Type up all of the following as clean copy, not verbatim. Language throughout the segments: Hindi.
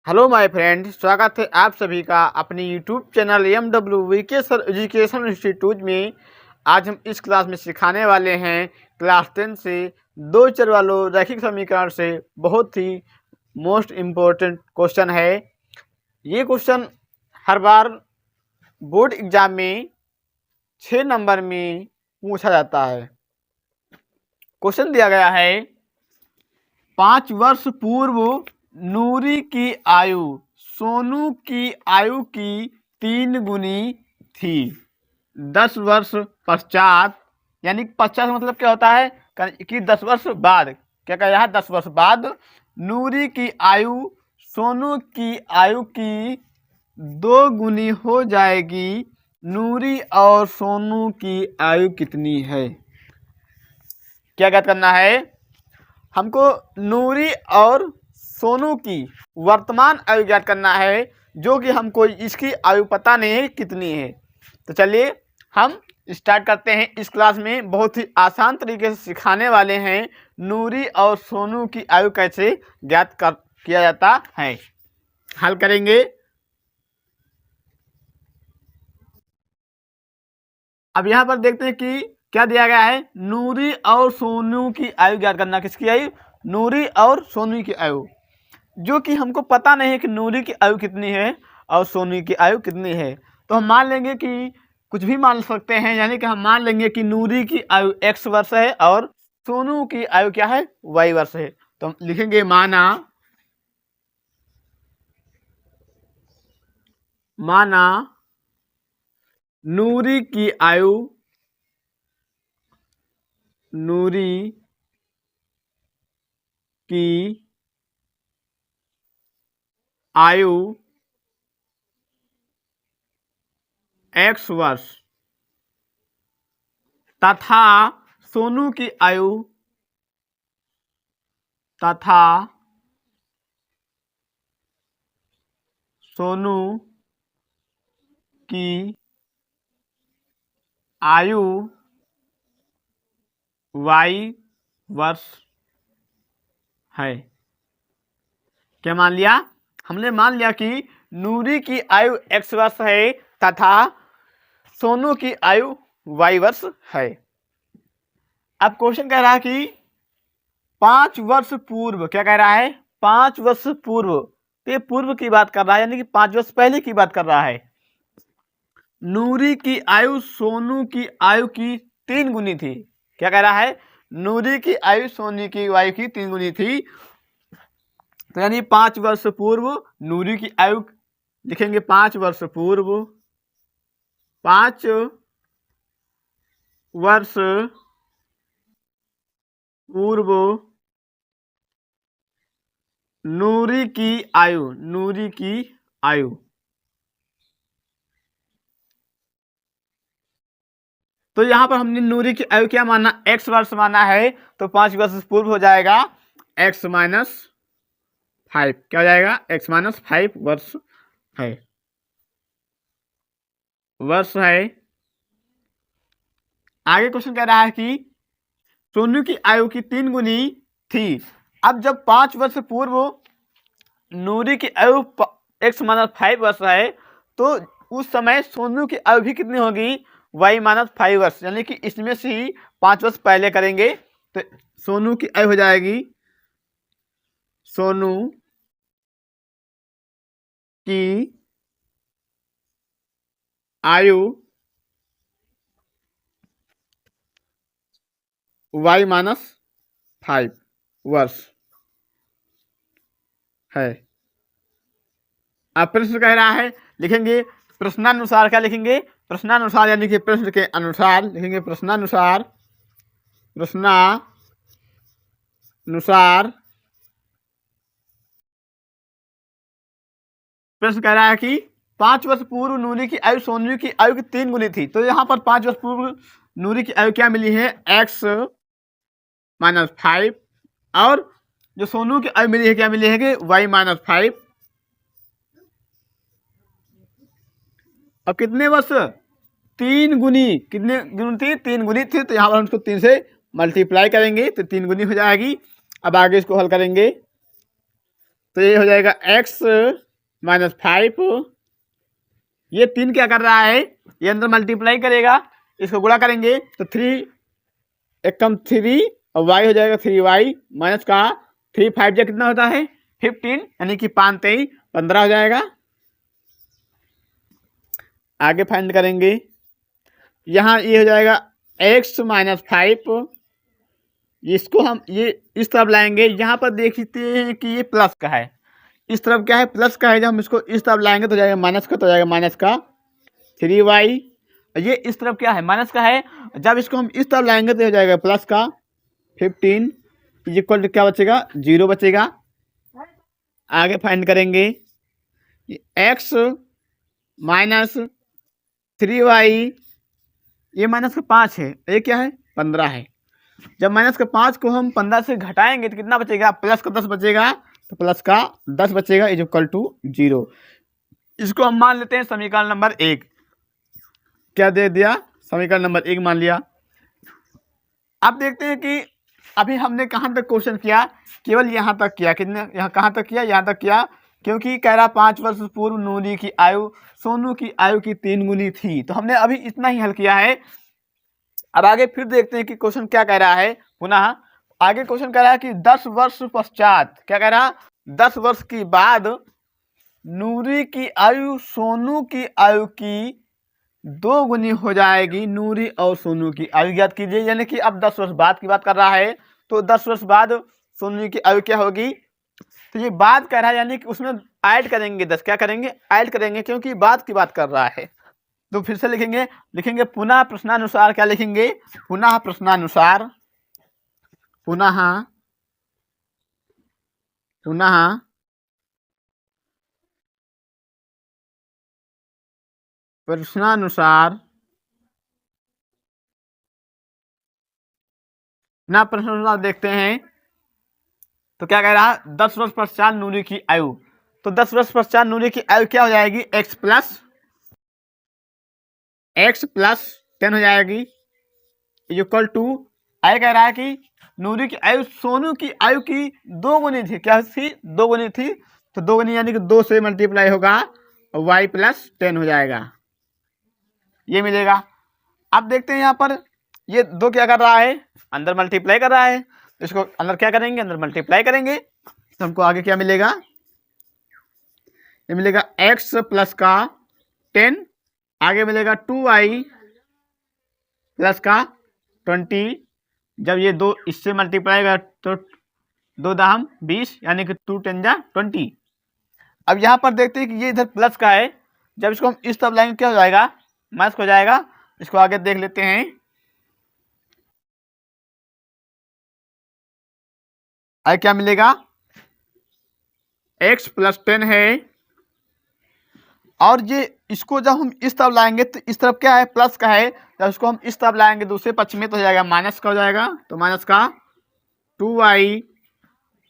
हेलो माय फ्रेंड, स्वागत है आप सभी का अपने YouTube channel MWVK sir education institute में। आज हम इस क्लास में सिखाने वाले हैं क्लास 10 से दो चर वालों रैखिक समीकरण से बहुत ही मोस्ट इम्पोर्टेंट क्वेश्चन है। ये क्वेश्चन हर बार बोर्ड एग्जाम में 6 नंबर में पूछा जाता है। क्वेश्चन दिया गया है 5 वर्ष पूर्व नूरी की आयु सोनू की आयु की 3 गुनी थी। 10 वर्ष पश्चात, यानी पश्चात मतलब क्या होता है कि 10 वर्ष बाद, क्या कह रहा है 10 वर्ष बाद नूरी की आयु सोनू की आयु की 2 गुनी हो जाएगी। नूरी और सोनू की आयु कितनी है? क्या ज्ञात करना है हमको? नूरी और सोनू की वर्तमान आयु ज्ञात करना है, जो कि हमको इसकी आयु पता नहीं है कितनी है। तो चलिए हम स्टार्ट करते हैं। इस क्लास में बहुत ही आसान तरीके से सिखाने वाले हैं नूरी और सोनू की आयु कैसे ज्ञात किया जाता है। हल करेंगे। अब यहाँ पर देखते हैं कि क्या दिया गया है। नूरी और सोनू की आयु ज्ञात करना। किसकी आयु? नूरी और सोनू की आयु, जो कि हमको पता नहीं है कि नूरी की आयु कितनी है और सोनू की आयु कितनी है। तो हम मान लेंगे कि कुछ भी मान सकते हैं, यानी कि हम मान लेंगे कि नूरी की आयु x वर्ष है और सोनू की आयु क्या है? y वर्ष है। तो हम लिखेंगे माना नूरी की आयु x वर्ष तथा सोनू की आयु y वर्ष है। क्या मान लिया? हमने मान लिया कि नूरी की आयु x वर्ष है तथा सोनू की आयु y वर्ष है। अब क्वेश्चन कह रहा है कि 5 वर्ष पूर्व, क्या कह रहा है? 5 वर्ष पूर्व, तो पूर्व की बात कर रहा है, यानी कि 5 वर्ष पहले की बात कर रहा है। नूरी की आयु सोनू की आयु की 3 गुनी थी। क्या कह रहा है? नूरी की आयु सोनू की आयु की 3 गुनी थी। तो यानी 5 वर्ष पूर्व नूरी की आयु लिखेंगे 5 वर्ष पूर्व, 5 वर्ष पूर्व नूरी की आयु तो यहाँ पर हमने नूरी की आयु क्या माना? x वर्ष माना है, तो 5 वर्ष पूर्व हो जाएगा x माइनस 5। क्या हो जाएगा? x माइनस 5 वर्ष है। आगे क्वेश्चन कह रहा है कि सोनू की आयु की 3 गुनी थी। अब जब 5 वर्ष पूर्व नूरी की आयु x माइनस 5 वर्ष है, तो उस समय सोनू की आयु भी कितनी होगी? y माइनस 5 वर्ष, यानी कि इसमें से ही 5 वर्ष पहले करेंगे तो सोनू की आयु हो जाएगी, सोनू की आयु y माइनस 5 वर्ष है। अब प्रश्न कह रहा है, लिखेंगे प्रश्नानुसार। क्या लिखेंगे? प्रश्नानुसार, यानी कि प्रश्न के अनुसार लिखेंगे प्रश्नानुसार। प्रश्न कह रहा है कि 5 वर्ष पूर्व नूरी की आयु सोनू की आयु की 3 गुनी थी। तो यहाँ पर 5 वर्ष पूर्व नूरी की आयु क्या मिली है? x माइनस 5, और जो सोनू की आयु मिली है क्या मिली है कि y माइनस 5। अब कितने वर्ष? 3 गुनी। कितने गुनी थी? 3 गुनी थी। तो यहाँ पर हम उसको 3 से मल्टीप्लाई करेंगे तो 3 गुनी हो जाएगी। अब आगे इसको हल करेंगे। तो ये हो जाएगा x-5। ये 3 क्या कर रहा है, ये अंदर मल्टीप्लाई करेगा, इसको गुणा करेंगे तो 3 एक कम 3 और y हो जाएगा 3y माइनस का 3 5 जा कितना होता है 15, यानी कि 5 23 15 हो जाएगा। आगे फाइंड करेंगे, यहाँ ये हो जाएगा x-5। इसको हम ये इस तरफ लाएंगे, यहाँ पर देखते हैं कि ये प्लस का है, इस तरफ क्या है प्लस का है, जब हम इसको इस तरफ लाएंगे तो जाएगा माइनस का, तो जाएगा माइनस का 3y। ये इस तरफ क्या है माइनस का है, जब इसको हम इस तरफ लाएंगे तो हो जाएगा प्लस का 15 इक्वल टू क्या बचेगा 0 बचेगा। आगे फाइंड करेंगे, x माइनस 3y, ये माइनस का 5 है, ये क्या है 15 है। जब माइनस का 5 को हम 15 से घटाएंगे तो कितना बचेगा, प्लस का 10 बचेगा, तो प्लस का 10 बचेगा इज इक्वल टू 0। इसको हम मान लेते हैं समीकरण नंबर 1। क्या दे दिया, समीकरण नंबर 1 मान लिया। अब देखते हैं कि अभी हमने कहाँ तक क्वेश्चन किया, केवल यहाँ तक किया, कितने यहाँ कहाँ तक किया, यहाँ तक किया, क्योंकि कह रहा 5 वर्ष पूर्व नूरी की आयु सोनू की आयु की 3 गुनी थी, तो हमने अभी इतना ही हल किया है। अब आगे फिर देखते हैं कि क्वेश्चन क्या कह रहा है। पुनः आगे क्वेश्चन कह रहा है कि 10 वर्ष पश्चात, क्या कह रहा 10 वर्ष के बाद नूरी की आयु सोनू की आयु की 2 गुनी हो जाएगी। नूरी और सोनू की आयु ज्ञात कीजिए, यानी कि अब 10 वर्ष बाद की बात कर रहा है, तो 10 वर्ष बाद सोनू की आयु क्या होगी, तो ये बात कह रहा है, यानी कि उसमें ऐड करेंगे 10, क्या करेंगे ऐड करेंगे, क्योंकि बाद की बात कर रहा है। तो फिर से लिखेंगे पुनः प्रश्नानुसार, क्या लिखेंगे पुनः प्रश्नानुसार, पुनः प्रश्नानुसार, ना प्रश्नानुसार देखते हैं तो क्या कह रहा है 10 वर्ष पश्चात नूरी की आयु, तो 10 वर्ष पश्चात नूरी की आयु क्या हो जाएगी x प्लस 10 हो जाएगी इक्वल टू, आय कह रहा है कि नूरी की आयु सोनू की आयु की 2 गुनी थी, क्या थी 2 गुनी थी, तो 2 गुनी यानी कि 2 से मल्टीप्लाई होगा और y प्लस 10 हो जाएगा, ये मिलेगा। अब देखते हैं यहाँ पर ये 2 क्या कर रहा है अंदर मल्टीप्लाई कर रहा है, तो इसको अंदर क्या करेंगे अंदर मल्टीप्लाई करेंगे, तो हमको आगे क्या मिलेगा, ये मिलेगा x प्लस का 10, आगे मिलेगा 2y प्लस का 20। जब ये 2 इससे मल्टीप्लाई कर तो 2 दाम 20, यानी कि 2 10 जा 20। अब यहाँ पर देखते हैं कि ये इधर प्लस का है, जब इसको हम इस तरफ लाएंगे क्या हो जाएगा माइनस हो जाएगा। इसको आगे देख लेते हैं, आगे क्या मिलेगा x प्लस 10 है, और ये इसको जब हम इस तरफ लाएंगे तो इस तरफ क्या है प्लस का है, जब इसको हम इस तरफ लाएंगे दूसरे पक्ष में तो हो जाएगा माइनस का हो जाएगा, तो माइनस का 2y।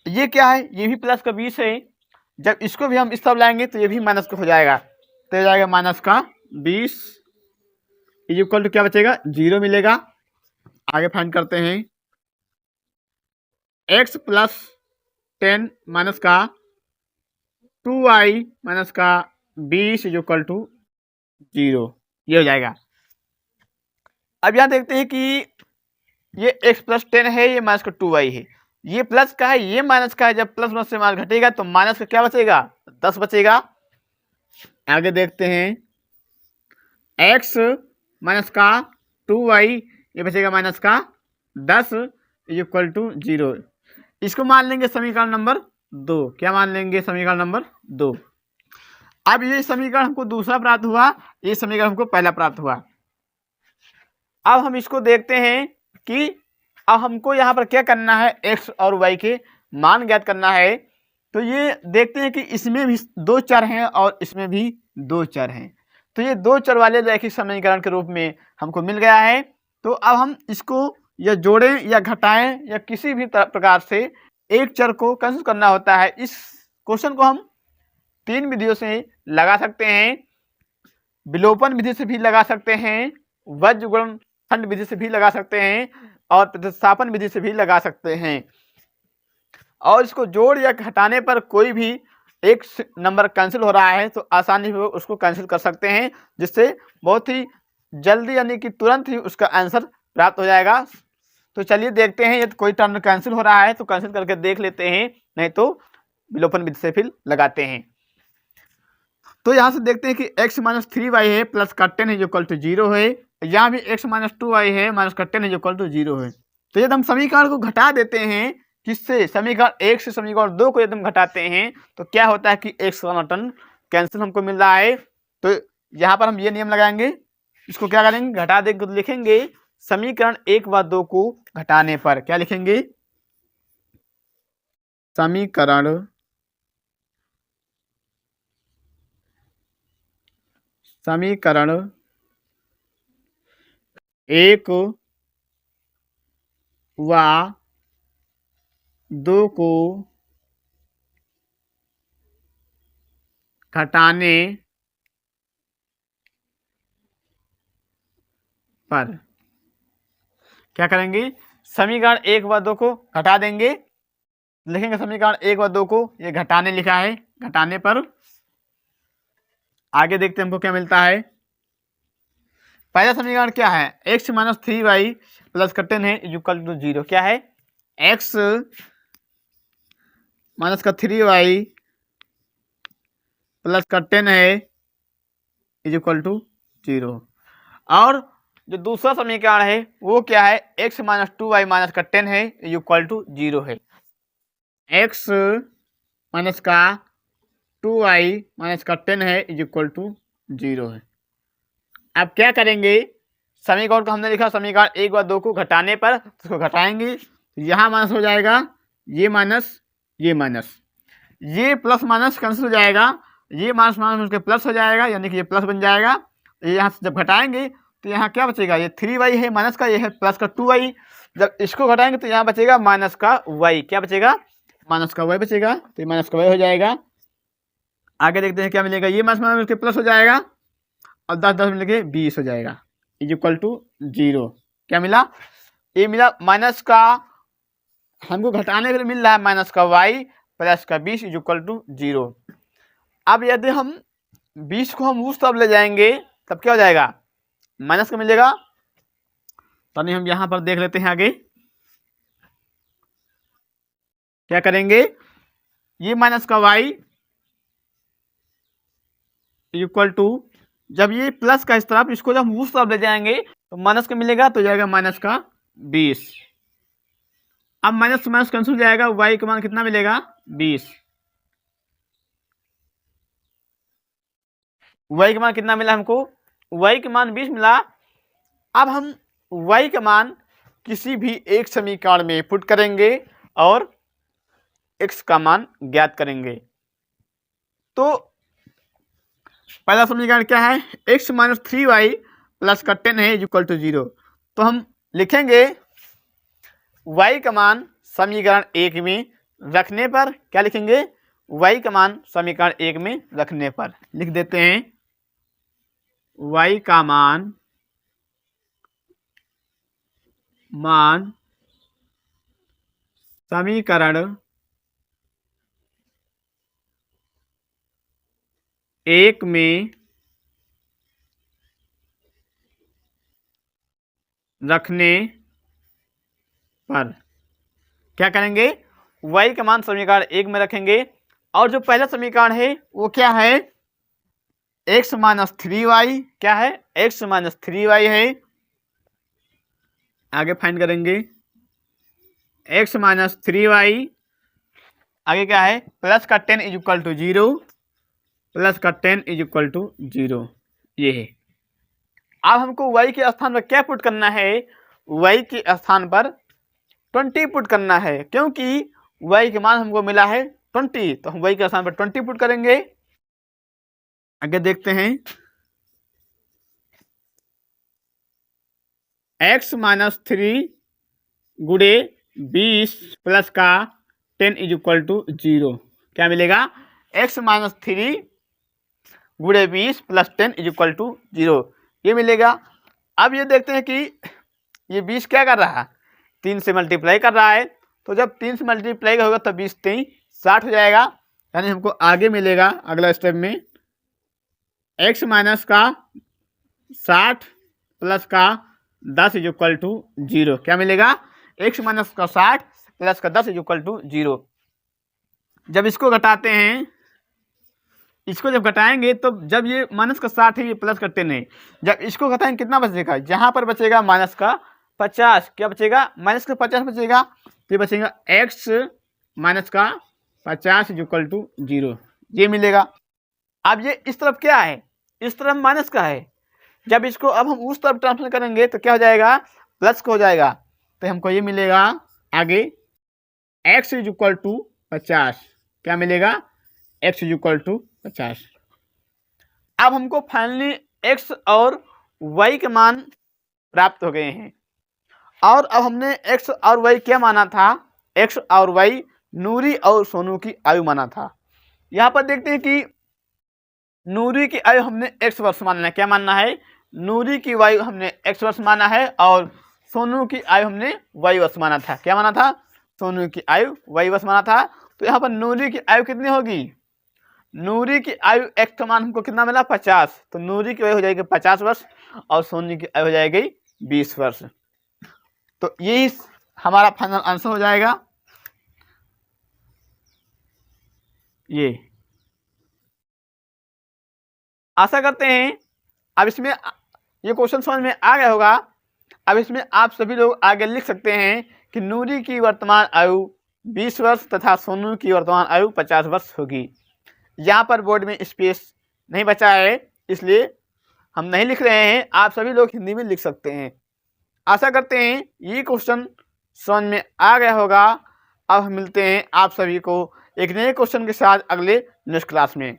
ये क्या है ये भी प्लस का 20 है, जब इसको भी हम इस तरफ लाएंगे तो ये भी माइनस का हो जाएगा, तो हो जाएगा माइनस का 20 इक्वल टू क्या बचेगा 0 मिलेगा। आगे फाइंड करते हैं, x प्लस 10 माइनस का 2y माइनस का 20 इक्वल टू 0, ये हो जाएगा। अब यहाँ देखते हैं कि ये x प्लस 10 है, ये माइनस का 2y है, ये प्लस का है ये माइनस का है, जब प्लस माइनस से माइनस घटेगा तो माइनस का क्या बचेगा 10 बचेगा। आगे देखते हैं x माइनस का 2y, ये बचेगा माइनस का 10 इक्वल टू 0। इसको मान लेंगे समीकरण नंबर 2, क्या मान लेंगे समीकरण नंबर 2। अब ये समीकरण हमको दूसरा प्राप्त हुआ, ये समीकरण हमको पहला प्राप्त हुआ। अब हम इसको देखते हैं कि अब हमको यहाँ पर क्या करना है x और y के मान ज्ञात करना है। तो ये देखते हैं कि इसमें भी 2 चर हैं और इसमें भी 2 चर हैं, तो ये 2 चर वाले रैखिक समीकरण के रूप में हमको मिल गया है। तो अब हम इसको या जोड़ें या घटाएं या किसी भी प्रकार से एक चर को कैंसिल करना होता है। इस क्वेश्चन को हम 3 विधियों से लगा सकते हैं, विलोपन विधि से भी लगा सकते हैं, वज्र गुणनखंड विधि से भी लगा सकते हैं और प्रतिस्थापन विधि से भी लगा सकते हैं। और इसको जोड़ या घटाने पर कोई भी एक नंबर कैंसिल हो रहा है तो आसानी से उसको कैंसिल कर सकते हैं, जिससे बहुत ही जल्दी यानी कि तुरंत ही उसका आंसर प्राप्त हो जाएगा। तो चलिए देखते हैं, यदि कोई टर्म कैंसिल हो रहा है तो कैंसिल करके देख लेते हैं, नहीं तो विलोपन विधि से फिर लगाते हैं। तो यहाँ से देखते हैं कि x माइनस 3y है प्लस का 10 इज इक्वल टू 0 है। यहाँ भी x माइनस 2y है माइनस का 10 इज इक्वल टू 0 है। तो यदि हम समीकरण को घटा देते हैं, किससे, समीकरण 1 से समीकरण 2 को यदि हम घटाते हैं तो क्या होता है कि x का टर्म कैंसिल हमको मिल रहा है। तो यहाँ पर हम ये नियम लगाएंगे, इसको क्या करेंगे, घटा देंगे तो लिखेंगे समीकरण 1 व 2 को घटाने पर, क्या लिखेंगे, समीकरण 1 व 2 को घटाने पर क्या करेंगे, समीकरण 1 व 2 को घटा देंगे, लिखेंगे समीकरण 1 व 2 को, ये घटाने लिखा है, घटाने पर आगे देखते हैं हमको क्या मिलता है। पहला समीकरण क्या है, x माइनस 3y प्लस का 10 है इक्वल टू 0। क्या है, x माइनस का 3y प्लस का 10 है इज इक्वल टू 0। और जो दूसरा समीकरण है वो क्या है, x माइनस 2y माइनस का 10 है इज इक्वल टू 0 है। x माइनस का 2y माइनस का 10 है इज इक्वल टू 0 है। अब क्या करेंगे, समीकरण को हमने लिखा समीकरण 1 व 2 को घटाने पर, उसको घटाएंगे, यहाँ माइनस हो जाएगा, ये माइनस, ये माइनस, ये प्लस माइनस कैंसिल हो जाएगा, ये माइनस माइनस उसके प्लस हो जाएगा, यानी कि ये प्लस बन जाएगा। ये यहाँ से जब घटाएंगे तो यहाँ क्या बचेगा, ये 3y है माइनस का, ये है प्लस का 2y। जब इसको घटाएंगे तो यहाँ बचेगा माइनस का y, क्या बचेगा, माइनस का y बचेगा, तो ये माइनस का y हो जाएगा। आगे देखते हैं क्या मिलेगा, ये माइनस माइनस उसके प्लस हो जाएगा और 10 मिल के 20 हो जाएगा इज इक्वल टू 0। क्या मिला, ये मिला माइनस का, हमको घटाने पर मिल रहा है माइनस का y प्लस का 20 इज इक्वल टू 0। अब यदि हम 20 को हम उस तरफ ले जाएंगे तब क्या हो जाएगा, माइनस का मिलेगा। तो नहीं, हम यहाँ पर देख लेते हैं आगे क्या करेंगे, ये माइनस का y इक्वल टू, जब ये प्लस का इस तरफ, इसको जब हम उस तरफ ले जाएंगे तो माइनस का मिलेगा, तो जाएगा माइनस का 20। अब माइनस माइनस कैंसिल हो जाएगा, y का मान कितना मिलेगा, 20। y का मान कितना मिला हमको, y का मान 20 मिला। अब हम y का मान किसी भी एक समीकरण में पुट करेंगे और x का मान ज्ञात करेंगे। तो पहला समीकरण क्या है, x माइनस 3y प्लस का 10 है इक्वल टू 0। तो हम लिखेंगे y का मान समीकरण 1 में रखने पर, क्या लिखेंगे, y का मान समीकरण 1 में रखने पर लिख देते हैं, y का मान समीकरण 1 में रखने पर क्या करेंगे, y का मान समीकरण 1 में रखेंगे। और जो पहला समीकरण है वो क्या है, x माइनस 3y, क्या है, x माइनस 3y है। आगे फाइंड करेंगे x माइनस 3y, आगे क्या है, प्लस का 10 इज इक्वल टू 0, प्लस का 10 इज इक्वल टू 0, ये है। अब हमको y के स्थान पर क्या पुट करना है, y के स्थान पर 20 पुट करना है, क्योंकि y के मान हमको मिला है 20, तो हम y के स्थान पर 20 पुट करेंगे। आगे देखते हैं, x माइनस 3 गुणे 20 प्लस का 10 इज इक्वल टू 0, क्या मिलेगा, x माइनस 3 गुणे 20 प्लस 10 इज इक्वल टू 0, ये मिलेगा। अब ये देखते हैं कि ये 20 क्या कर रहा है, 3 से मल्टीप्लाई कर रहा है, तो जब 3 से मल्टीप्लाई होगा तो 20 3 60 हो जाएगा। यानी हमको आगे मिलेगा अगला स्टेप में x माइनस का 60 प्लस का 10 इज इक्वल टू 0। क्या मिलेगा? x माइनस का 60 प्लस का 10 इज इक्वल टू 0। जब इसको घटाते हैं, इसको जब घटाएंगे तो जब ये माइनस का 60 है, ये प्लस का 10 है, जब इसको घटाएंगे कितना बचेगा? यहाँ पर बचेगा माइनस का 50। क्या बचेगा? माइनस का 50 बचेगा। तो ये बचेगा x माइनस का 50 इज इक्वल टू 0, ये मिलेगा। अब ये इस तरफ क्या है? इस तरफ माइनस का है। जब इसको अब हम उस तरफ ट्रांसफर करेंगे तो क्या हो जाएगा? प्लस का हो जाएगा। तो हमको ये मिलेगा आगे x इज इक्वल टू 50। क्या मिलेगा? x is equal to 50। अब हमको फाइनली x और y के मान प्राप्त हो गए हैं। और अब हमने x और y क्या माना था? x और y नूरी और सोनू की आयु माना था। यहाँ पर देखते हैं कि नूरी की आयु हमने x वर्ष मानना है। क्या मानना है? नूरी की आयु हमने x वर्ष माना है और सोनू की आयु हमने y वर्ष माना था। क्या माना था? सोनू की आयु y वर्ष माना था। तो यहाँ पर नूरी की आयु कितनी होगी? नूरी की आयु x का मान हमको कितना मिला? 50। तो नूरी की आयु हो जाएगी 50 वर्ष और सोनू की आयु हो जाएगी 20 वर्ष। तो यही हमारा फाइनल आंसर हो जाएगा। ये आशा करते हैं अब इसमें ये क्वेश्चन समझ में आ गया होगा। अब इसमें आप सभी लोग आगे लिख सकते हैं कि नूरी की वर्तमान आयु 20 वर्ष तथा सोनू की वर्तमान आयु 50 वर्ष होगी। यहाँ पर बोर्ड में स्पेस नहीं बचा है, इसलिए हम नहीं लिख रहे हैं। आप सभी लोग हिंदी में लिख सकते हैं। आशा करते हैं ये क्वेश्चन समझ में आ गया होगा। अब हम मिलते हैं आप सभी को एक नए क्वेश्चन के साथ अगले नेक्स्ट क्लास में।